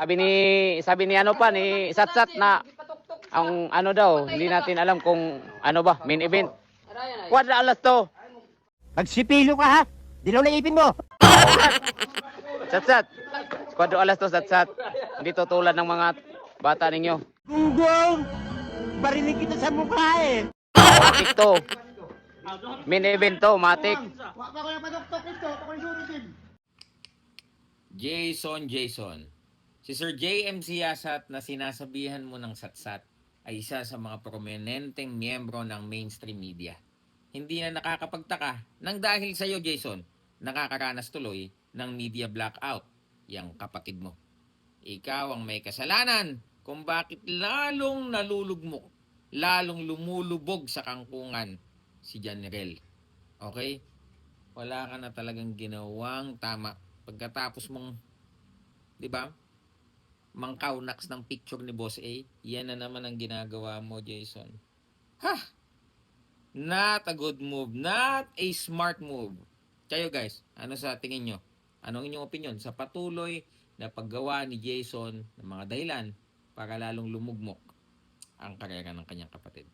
Sabi ni ano pa ni Satsat na ang ano daw, hindi natin alam kung ano ba, main event. Kwadra alas to. Magsipilo ka ha! Dilaw na ipin mo! Satsat. Kwadra alas to, Satsat. Hindi to tulad ng mga bata ninyo. Gunggong! Barinig kita sa mukha eh! Matik to. Main event to, matik. Jason. Si Sir JMC Yasat na sinasabihan mo ng satsat ay isa sa mga prominenteng miyembro ng mainstream media. Hindi na nakakapagtaka nang dahil sa iyo, Jason, nakakaranas tuloy ng media blackout, yang kapatid mo. Ikaw ang may kasalanan kung bakit lalong nalulugmok, lalong lumulubog sa kangkungan si Janrel. Okay? Wala ka na talagang ginawang tama pagkatapos mong, di ba, mangkawnaks ng picture ni Boss A. Yan na naman ang ginagawa mo, Jason. Ha! Not a good move. Not a smart move. Kayo guys, ano sa tingin nyo? Anong inyong opinion sa patuloy na paggawa ni Jason ng mga dahilan para lalong lumugmok ang karera ng kanyang kapatid?